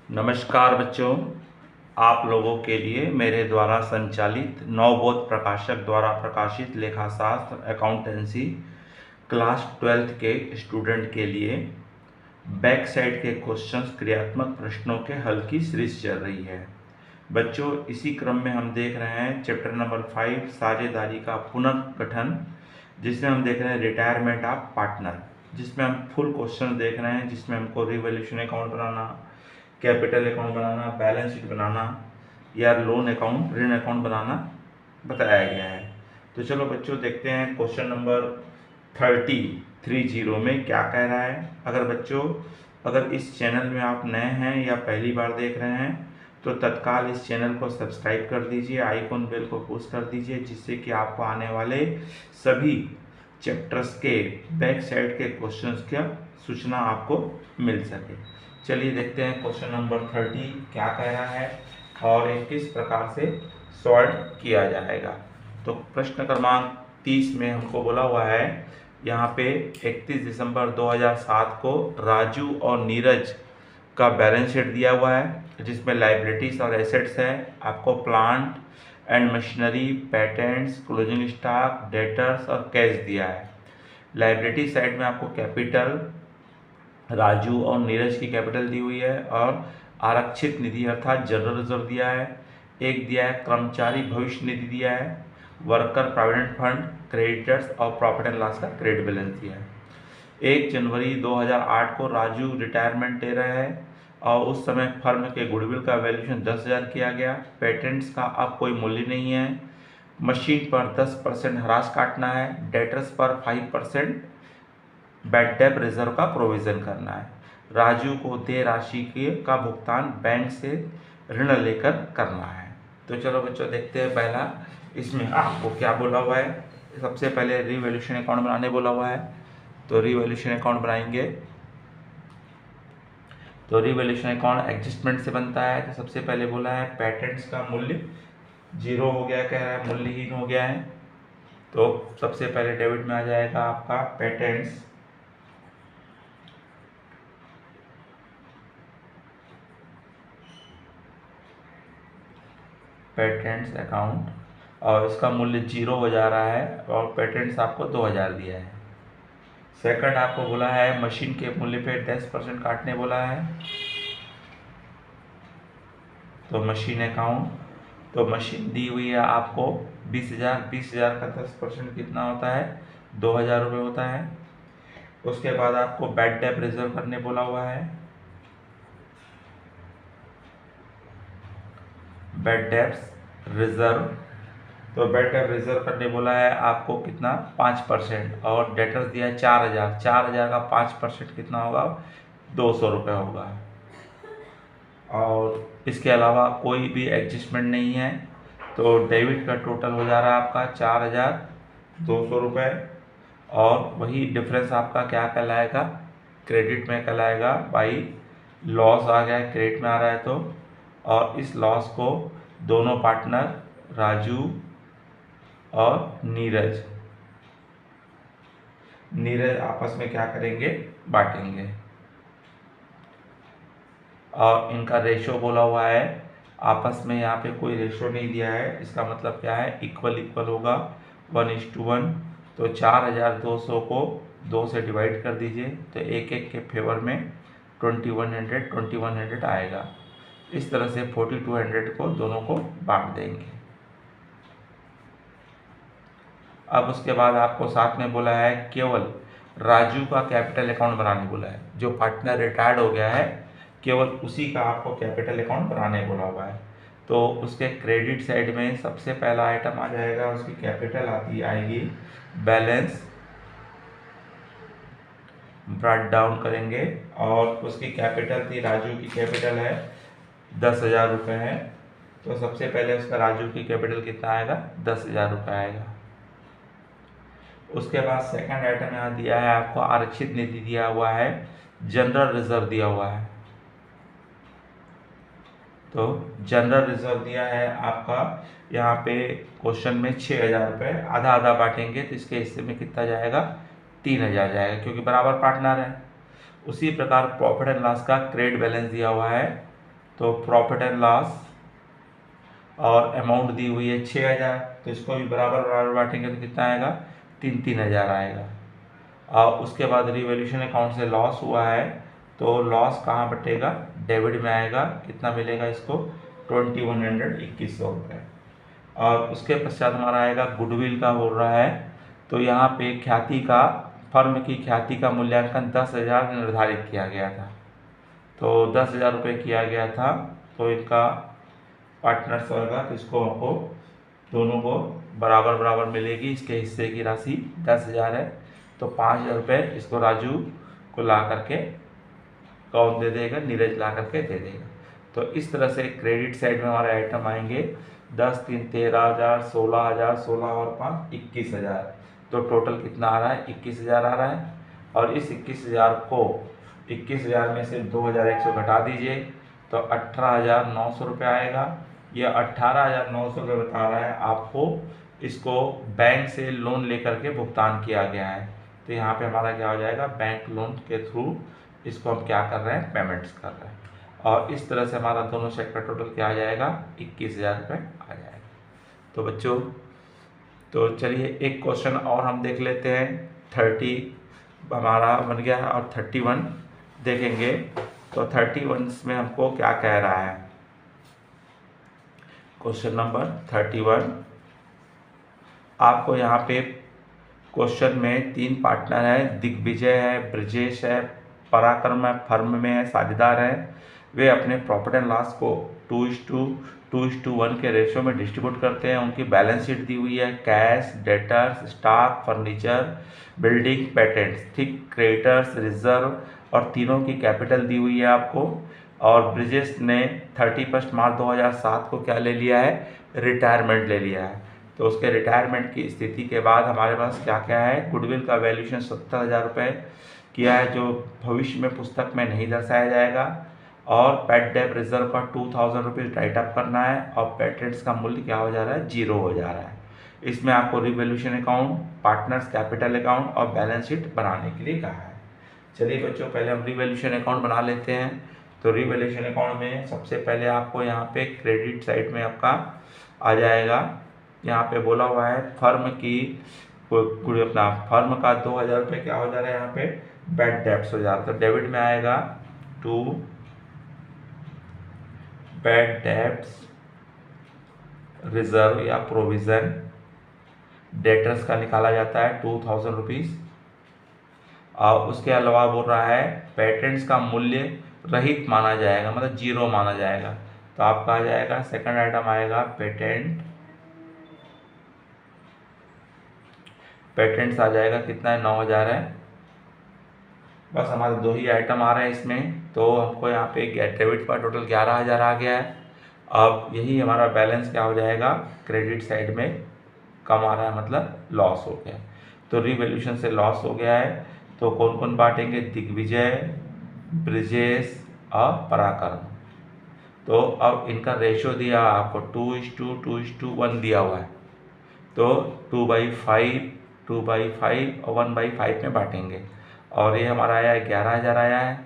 नमस्कार बच्चों, आप लोगों के लिए मेरे द्वारा संचालित नवबोध प्रकाशक द्वारा प्रकाशित लेखाशास्त्र अकाउंटेंसी क्लास 12th के स्टूडेंट के लिए बैक साइड के क्वेश्चंस क्रियात्मक प्रश्नों के हल की सीरीज चल रही है। बच्चों, इसी क्रम में हम देख रहे हैं चैप्टर नंबर 5 साझेदारी का पुनर्गठन, जिसमें हम देख रहे हैं रिटायरमेंट ऑफ पार्टनर, जिसमें हम फुल क्वेश्चन देख रहे हैं, जिसमें हमको रिवॉल्यूशन अकाउंट बनाना, कैपिटल अकाउंट बनाना, बैलेंस शीट बनाना या लोन अकाउंट, ऋण अकाउंट बनाना बताया गया है। तो चलो बच्चों देखते हैं क्वेश्चन नंबर 30 में क्या कह रहा है। अगर इस चैनल में आप नए हैं या पहली बार देख रहे हैं तो तत्काल इस चैनल को सब्सक्राइब कर दीजिए, आइकॉन बेल को पुश कर दीजिए, जिससे कि आपको आने वाले सभी चैप्टर्स के बैक साइड के क्वेश्चंस का सूचना आपको मिल सके। चलिए देखते हैं क्वेश्चन नंबर 30 क्या कह रहा है और ये किस प्रकार से सॉल्व किया जाएगा। तो प्रश्न क्रमांक 30 में हमको बोला हुआ है, यहाँ पे 31 दिसंबर 2007 को राजू और नीरज का बैलेंस शीट दिया हुआ है, जिसमें लाइबिलिटीज और एसेट्स है। आपको plant and machinery, patents, closing stock, debtors और कैश दिया है। लाइबिलिटी साइड में आपको कैपिटल, राजू और नीरज की कैपिटल दी हुई है और आरक्षित निधि अर्थात जनरल रिजर्व दिया है। एक दिया है कर्मचारी भविष्य निधि दिया है, वर्कर प्रोविडेंट फंड, क्रेडिटर्स और प्रॉफिट एंड लॉस का क्रेडिट बैलेंस दिया है। 1 जनवरी 2008 को राजू रिटायरमेंट ले रहा है और उस समय फर्म के गुडविल का वैल्यूएशन 10,000 किया गया। पेटेंट्स का अब कोई मूल्य नहीं है। मशीन पर 10% ह्रास काटना है। डेटर्स पर 5% बैड डेट रिजर्व का प्रोविजन करना है। राजू को देय राशि का भुगतान बैंक से ऋण लेकर करना है। तो चलो बच्चों देखते हैं पहला इसमें आपको क्या बोला हुआ है। सबसे पहले रिवैल्यूएशन अकाउंट बनाने बोला हुआ है, तो रिवैल्यूएशन अकाउंट बनाएंगे। तो रिवैल्यूएशन अकाउंट एडजस्टमेंट से बनता है। तो सबसे पहले बोला है पेटेंट्स का मूल्य 0 हो गया, कह रहा है मूल्यहीन हो गया है। तो सबसे पहले डेबिट में आ जाएगा आपका पेटेंट्स, पेटेंट्स अकाउंट, और इसका मूल्य 0 हो जा रहा है और पेटेंट्स आपको 2,000 दिया है। सेकंड आपको बोला है मशीन के मूल्य पे 10% काटने बोला है। तो मशीन अकाउंट, तो मशीन दी हुई है आपको 20,000, 20,000 का 10% कितना होता है, 2,000 रुपये होता है। उसके बाद आपको बैड डेट रिजर्व करने बोला हुआ है। बैड डेट रिजर्व, तो बैड डेट रिजर्व करने बोला है आपको कितना, 5%, और डेटर्स दिया है 4,000, 4,000 का 5% कितना होगा, 200 रुपये होगा। और इसके अलावा कोई भी एडजस्टमेंट नहीं है, तो डेबिट का टोटल हो जा रहा है आपका 4,200 रुपये, और वही डिफरेंस आपका क्या कहलाएगा, क्रेडिट में कहलाएगा। भाई लॉस आ गया है, क्रेडिट में आ रहा है तो, और इस लॉस को दोनों पार्टनर राजू और नीरज आपस में क्या करेंगे, बांटेंगे। और इनका रेशो बोला हुआ है, आपस में यहाँ पे कोई रेशो नहीं दिया है, इसका मतलब क्या है, इक्वल इक्वल होगा, 1:1। तो 4,200 को 2 से डिवाइड कर दीजिए, तो एक एक के फेवर में 2100 आएगा। इस तरह से 4200 को दोनों को बांट देंगे। अब उसके बाद आपको साथ में बोला है केवल राजू का कैपिटल अकाउंट बनाने बोला है। जो पार्टनर रिटायर्ड हो गया है केवल उसी का आपको कैपिटल अकाउंट बनाने बोला हुआ है। तो उसके क्रेडिट साइड में सबसे पहला आइटम आ जाएगा, उसकी कैपिटल आएगी, बैलेंस ब्रॉट डाउन करेंगे, और उसकी कैपिटल थी, राजू की कैपिटल है 10,000 रुपये है। तो सबसे पहले उसका राजू की कैपिटल कितना आएगा, 10,000 रुपये आएगा। उसके बाद सेकंड आइटम यहाँ दिया है आपको, आरक्षित निधि दिया हुआ है, जनरल रिजर्व दिया हुआ है। तो जनरल रिजर्व दिया है आपका यहाँ पे क्वेश्चन में 6,000 रुपये, आधा आधा बांटेंगे तो इसके हिस्से में कितना जाएगा, 3,000 जाएगा, क्योंकि बराबर पार्टनर है। उसी प्रकार प्रॉफिट एंड लॉस का क्रेडिट बैलेंस दिया हुआ है तो प्रॉफिट एंड लॉस और अमाउंट दी हुई है 6,000, तो इसको भी बराबर बराबर बांटेंगे तो कितना आएगा, 3,000 आएगा। और उसके बाद रिवैल्यूएशन अकाउंट से लॉस हुआ है, तो लॉस कहाँ बटेगा, डेबिट में आएगा। कितना मिलेगा इसको, 2100 रुपये। और उसके पश्चात हमारा आएगा गुडविल का बोल रहा है, तो यहाँ पे ख्याति का, फर्म की ख्याति का मूल्यांकन 10,000 निर्धारित किया गया था, तो 10,000 रुपये किया गया था। तो इनका पार्टनर्स होगा, तो इसको हमको दोनों को बराबर बराबर मिलेगी। इसके हिस्से की राशि 10,000 है, तो 5,000 रुपये इसको राजू को ला करके कौन दे देगा, नीरज ला करके दे देगा। तो इस तरह से क्रेडिट साइड में हमारे आइटम आएंगे 10, 3, 13,000, 16,000, 16 और 5, 21,000। तो टोटल कितना आ रहा है, 21,000 आ रहा है। और इस 21,000 को 21,000 में से 2,100 घटा दीजिए, तो 18,900 रुपये आएगा। यह 18,900 रुपये बता रहा है आपको, इसको बैंक से लोन लेकर के भुगतान किया गया है। तो यहाँ पे हमारा क्या हो जाएगा, बैंक लोन के थ्रू इसको हम क्या कर रहे हैं, पेमेंट्स कर रहे हैं। और इस तरह से हमारा दोनों सेट का टोटल क्या आ जाएगा, 21,000 रुपये आ जाएगा। तो बच्चों, तो चलिए एक क्वेश्चन और हम देख लेते हैं। 30 हमारा बन गया है और 31 देखेंगे। तो 31 में हमको क्या कह रहा है, क्वेश्चन नंबर 31। आपको यहाँ पे क्वेश्चन में 3 पार्टनर है, दिग्विजय है, ब्रजेश है, पराक्रम है, फर्म में है, साझेदार है। वे अपने प्रॉफिट एंड लॉस को 2:1 के रेशियो में डिस्ट्रीब्यूट करते हैं। उनकी बैलेंस शीट दी हुई है, cash, debtors, stock, furniture, building, patents, ठीक, क्रेडिटर्स, रिजर्व, और तीनों की कैपिटल दी हुई है आपको। और ब्रिजेश ने 31 मार्च 2007 को क्या ले लिया है, रिटायरमेंट ले लिया है। तो उसके रिटायरमेंट की स्थिति के बाद हमारे पास क्या क्या है, गुडविल का वैल्यूएशन 70,000 रुपये किया है, जो भविष्य में पुस्तक में नहीं दर्शाया जाएगा। और पेट डेप रिजर्व का 2,000 रुपीज़ राइट अप करना है। और पेटेंट्स का मूल्य क्या हो जा रहा है, 0 हो जा रहा है। इसमें आपको revaluation account, partners capital account और बैलेंस शीट बनाने के लिए कहा है। चलिए बच्चों, पहले हम रिवैल्यूएशन अकाउंट बना लेते हैं। तो रिवैल्यूएशन अकाउंट में सबसे पहले आपको यहाँ पे क्रेडिट साइड में आपका आ जाएगा, यहाँ पे बोला हुआ है फर्म की अपना फर्म का 2,000 रुपये क्या हो जा रहा है, यहाँ पे बैड डेब्ट्स हो जा रहा है। तो डेबिट में आएगा 2 बैड डेब्ट्स रिजर्व या प्रोविजन, डेटर्स का निकाला जाता है 2,000 रुपीज़। और उसके अलावा बोल रहा है पेटेंट्स का मूल्य रहित माना जाएगा, मतलब 0 माना जाएगा। तो आपका आ जाएगा, सेकंड आइटम आएगा पेटेंट्स आ जाएगा, कितना है, 9,000 है। बस हमारे 2 ही आइटम आ रहे हैं इसमें। तो हमको यहाँ पे डेबिट का टोटल 11,000 आ गया है। अब यही हमारा बैलेंस क्या हो जाएगा, क्रेडिट साइड में कम आ रहा है, मतलब लॉस हो गया। तो रिवैल्यूएशन से लॉस हो गया है। तो कौन कौन बांटेंगे, दिग्विजय, ब्रिजेश और पराक्रम। तो अब इनका रेशियो दिया आपको 2:1 दिया हुआ है। तो 2/5, 2/5 और 1/5 में बांटेंगे। और ये हमारा आया है 11,000 आया है।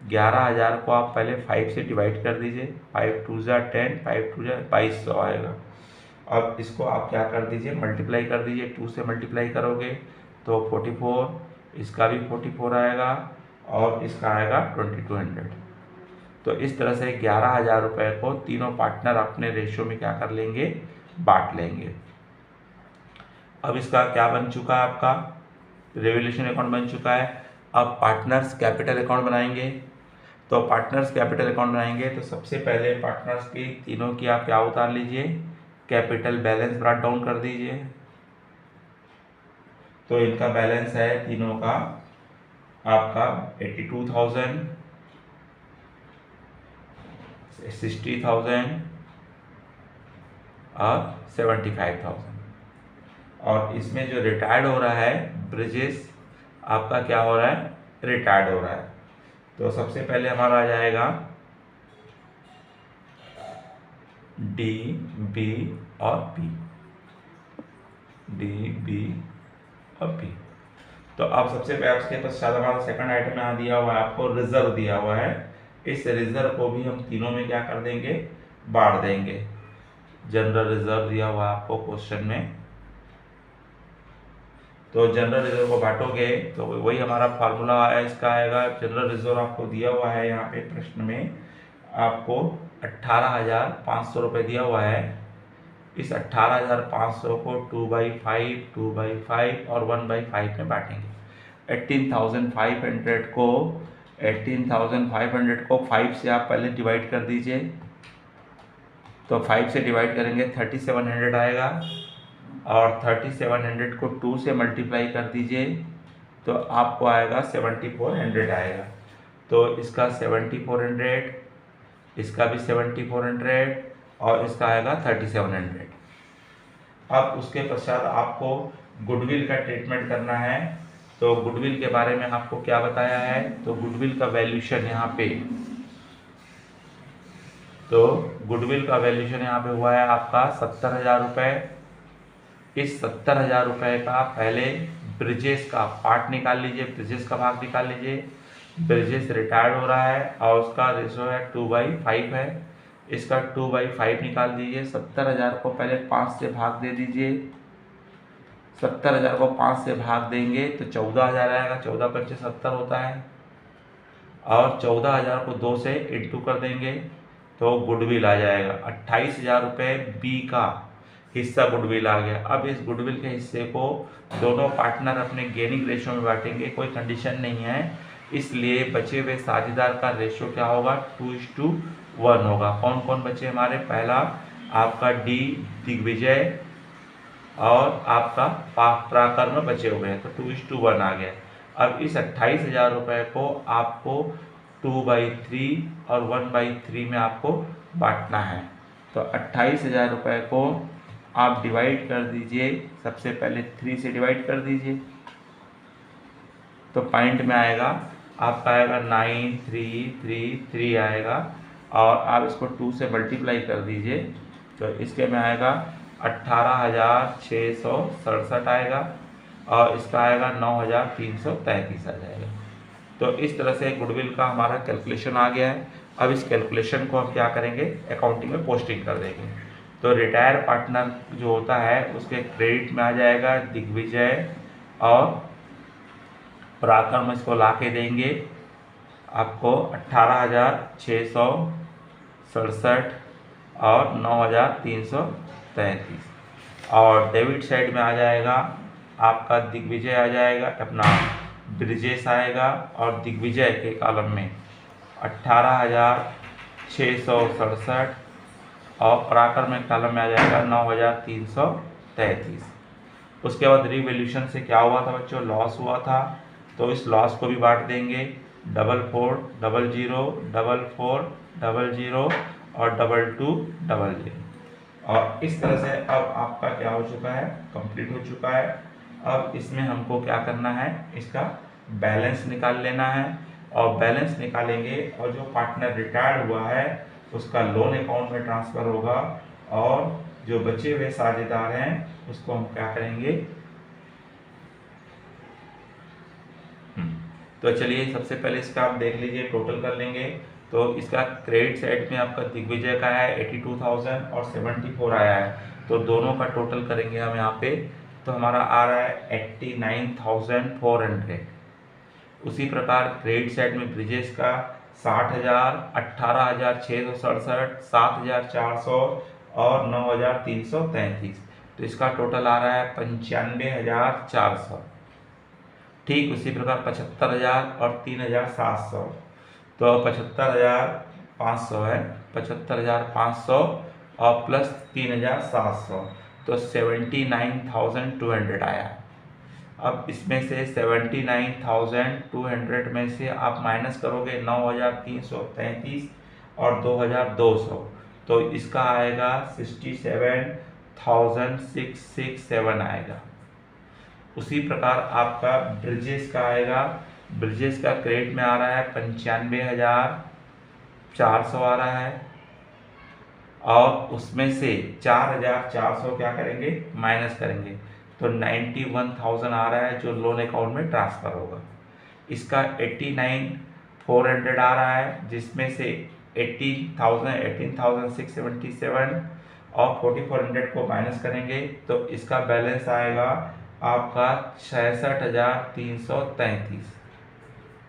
11,000 को आप पहले 5 से डिवाइड कर दीजिए, 5 2 जा 10, 5 2 जा 2200 आएगा। अब इसको आप क्या कर दीजिए, मल्टीप्लाई कर दीजिए, 2 से मल्टीप्लाई करोगे तो 44, इसका भी 44 आएगा और इसका आएगा 2200। तो इस तरह से 11,000 रुपये को तीनों पार्टनर अपने रेशियो में क्या कर लेंगे, बांट लेंगे। अब इसका क्या बन चुका है, आपका रिवैल्यूएशन अकाउंट बन चुका है। अब पार्टनर्स कैपिटल अकाउंट बनाएंगे। तो पार्टनर्स कैपिटल अकाउंट बनाएंगे तो सबसे पहले पार्टनर्स की तीनों की आप क्या उतार लीजिए, कैपिटल बैलेंस ब्रॉट डाउन कर दीजिए। तो इनका बैलेंस है तीनों का आपका 82,000, 60,000 और 75,000। और इसमें जो रिटायर्ड हो रहा है ब्रिजेश, आपका क्या हो रहा है, रिटायर्ड हो रहा है। तो सबसे पहले हमारा आ जाएगा डी, बी और पी, डी, बी और पी। तो अब सबसे पहले उसके पश्चात हमारा सेकंड आइटम यहाँ दिया हुआ है, आपको रिजर्व दिया हुआ है इस रिजर्व को भी हम तीनों में क्या कर देंगे, बांट देंगे। जनरल रिजर्व दिया हुआ आपको क्वेश्चन में, तो जनरल रिजर्व को बांटोगे तो वही हमारा फार्मूला है, इसका आएगा। जनरल रिजर्व आपको दिया हुआ है यहाँ पे प्रश्न में, आपको 18,500 रुपये दिया हुआ है। इस 18,500 को 2/5, 2/5 और 1/5 में बांटेंगे। 18,500 को 5 से आप पहले डिवाइड कर दीजिए, तो 5 से डिवाइड करेंगे 3700 आएगा, और 3700 को 2 से मल्टीप्लाई कर दीजिए तो आपको आएगा 7400 आएगा। तो इसका 7400, इसका भी 7400 और इसका आएगा 3700। अब उसके पश्चात आपको गुडविल का ट्रीटमेंट करना है। तो गुडविल के बारे में आपको क्या बताया है, तो गुडविल का वैल्यूशन यहाँ पे, तो गुडविल का वैल्यूशन यहाँ पे हुआ है आपका 70,000 रुपये। इस 70,000 रुपये का पहले ब्रिजेश का पार्ट निकाल लीजिए, ब्रिजेश का भाग निकाल लीजिए। ब्रिजेश रिटायर्ड हो रहा है और उसका रेशो है 2/5 है, इसका 2/5 निकाल दीजिए। 70,000 को पहले 5 से भाग दे दीजिए, 70,000 को 5 से भाग देंगे तो 14,000 आएगा, 14 × 70 होता है, और 14,000 को 2 से इंटू कर देंगे तो गुडविल आ जाएगा 28,000 रुपये। बी का हिस्सा गुडविल आ गया। अब इस गुडविल के हिस्से को दोनों पार्टनर अपने गेनिंग रेशो में बांटेंगे, कोई कंडीशन नहीं है, इसलिए बचे हुए साझेदार का रेशो क्या होगा, 2:1 होगा। कौन कौन बचे हमारे, पहला आपका डी दिग्विजय और आपका पराक्रम बचे हुए हैं, तो 2:1 आ गया। अब इस 28,000 रुपये को आपको 2/3 और 1/3 में आपको बांटना है। तो 28,000 रुपये को आप डिवाइड कर दीजिए, सबसे पहले 3 से डिवाइड कर दीजिए, तो पॉइंट में आएगा आपका आएगा 9333 आएगा, और आप इसको 2 से मल्टीप्लाई कर दीजिए तो इसके में आएगा 18,667 आएगा, और इसका आएगा 9,333 आ जाएगा। तो इस तरह से गुडविल का हमारा कैलकुलेशन आ गया है। अब इस कैलकुलेशन को हम क्या करेंगे, अकाउंटिंग में पोस्टिंग कर देंगे। तो रिटायर पार्टनर जो होता है उसके क्रेडिट में आ जाएगा दिग्विजय और पराक्रम, इसको ला के देंगे आपको 18,667 और 9,333, और डेबिट साइड में आ जाएगा आपका दिग्विजय आ जाएगा, अपना ब्रिजेश आएगा, और दिग्विजय के कॉलम में 18,667 और पराक्रम में कॉलम में आ जाएगा 9,333। उसके बाद रिवैल्यूएशन से क्या हुआ था बच्चों, लॉस हुआ था, तो इस लॉस को भी बांट देंगे 4400, 4400 और 2200, और इस तरह से अब आपका क्या हो चुका है, कंप्लीट हो चुका है। अब इसमें हमको क्या करना है, इसका बैलेंस निकाल लेना है, और बैलेंस निकालेंगे और जो पार्टनर रिटायर्ड हुआ है उसका लोन अकाउंट में ट्रांसफ़र होगा, और जो बचे हुए साझेदार हैं उसको हम क्या करेंगे। तो चलिए सबसे पहले इसका आप देख लीजिए, टोटल कर लेंगे। तो इसका क्रेडिट साइड में आपका दिग्विजय का है 82,000 और 74 आया है, तो दोनों का टोटल करेंगे हम यहाँ पे, तो हमारा आ रहा है 89,400। उसी प्रकार क्रेडिट साइड में ब्रिजेश का 60,000, 18,667, 7,400 और 9,333, तो इसका टोटल आ रहा है 95,400। ठीक उसी प्रकार 75,000 और 3,700, तो 75,500 है, 75,500 और प्लस 3,700, तो 79,200 आया। अब इसमें से 79,200 में से आप माइनस करोगे 9,333 और 2,200, तो इसका आएगा 67,667 आएगा। उसी प्रकार आपका ब्रिजेश का आएगा, ब्रिजेश का क्रेडिट में आ रहा है 95,400 आ रहा है, और उसमें से 4,400 क्या करेंगे, माइनस करेंगे, तो 91,000 आ रहा है जो लोन अकाउंट में ट्रांसफ़र होगा। इसका 89 400 आ रहा है, जिसमें से 18,677 और 4400 को माइनस करेंगे तो इसका बैलेंस आएगा आपका 66,333।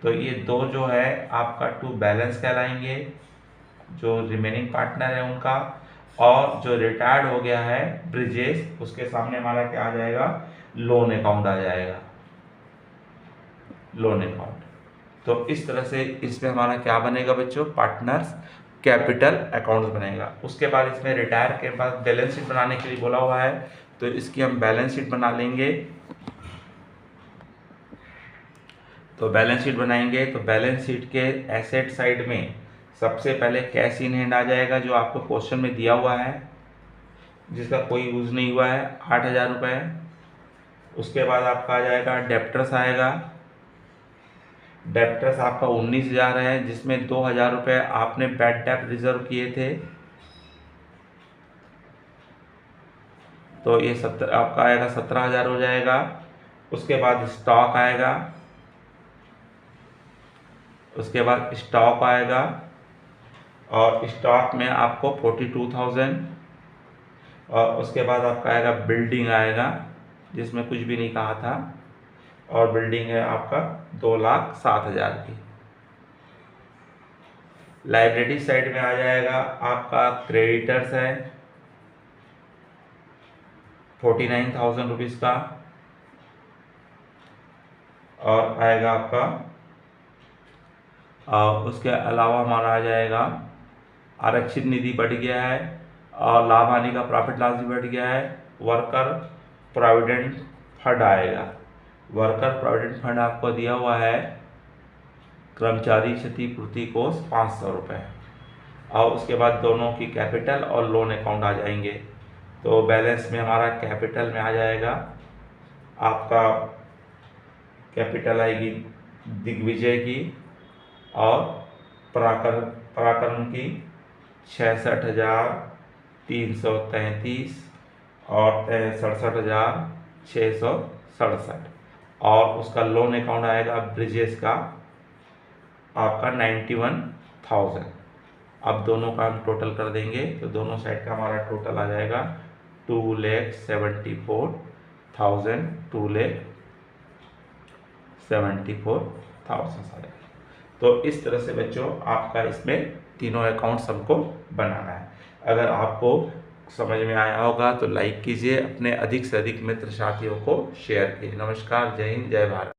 तो ये दो जो है आपका टू बैलेंस कहलाएंगे, जो रिमेनिंग पार्टनर है उनका। और जो रिटायर्ड हो गया है ब्रिजेश, उसके सामने हमारा क्या आ जाएगा, लोन अकाउंट आ जाएगा, लोन अकाउंट। तो इस तरह से इसमें हमारा क्या बनेगा बच्चों, पार्टनर्स कैपिटल अकाउंट बनेगा। उसके बाद इसमें रिटायर के बाद बैलेंस शीट बनाने के लिए बोला हुआ है, तो इसकी हम बैलेंस शीट बना लेंगे। तो बैलेंस शीट बनाएंगे तो बैलेंस शीट के एसेट साइड में सबसे पहले कैश इन हैंड आ जाएगा, जो आपको क्वेश्चन में दिया हुआ है, जिसका कोई यूज नहीं हुआ है, 8,000 रुपये। उसके बाद आपका आ जाएगा डेप्टर्स आएगा, डेप्टर्स आपका 19,000 है, जिसमें 2,000 रुपये आपने बैड डेप्ट रिजर्व किए थे, तो ये आपका आएगा 17,000 हो जाएगा। उसके बाद स्टॉक आएगा, उसके बाद स्टॉक आएगा, और स्टॉक में आपको 42,000, और उसके बाद आपका आएगा बिल्डिंग आएगा, जिसमें कुछ भी नहीं कहा था, और बिल्डिंग है आपका 2,07,000 की। लाइब्रेरी साइड में आ जाएगा आपका क्रेडिटर्स है 49,000 रुपीज़ का, और आएगा आपका उसके अलावा हमारा आ जाएगा आरक्षित निधि बढ़ गया है, और लाभ हानि का प्रॉफिट लॉस भी बढ़ गया है। वर्कर प्रोविडेंट फंड आएगा, वर्कर प्रोविडेंट फंड आपको दिया हुआ है कर्मचारी क्षतिपूर्ति कोष 500 रुपये, और उसके बाद दोनों की कैपिटल और लोन अकाउंट आ जाएंगे। तो बैलेंस में हमारा कैपिटल में आ जाएगा आपका, कैपिटल आएगी दिग्विजय की और पराक्रम की 66,333 और 67,667, और उसका लोन अकाउंट आएगा ब्रिजेश का आपका 91,000। अब दोनों का हम टोटल कर देंगे तो दोनों साइड का हमारा टोटल आ जाएगा 2,74,000, 2,74,000। तो इस तरह से बच्चों आपका इसमें तीनों अकाउंट्स हमको बनाना है। अगर आपको समझ में आया होगा तो लाइक कीजिए, अपने अधिक से अधिक मित्र साथियों को शेयर कीजिए। नमस्कार, जय हिंद, जय भारत।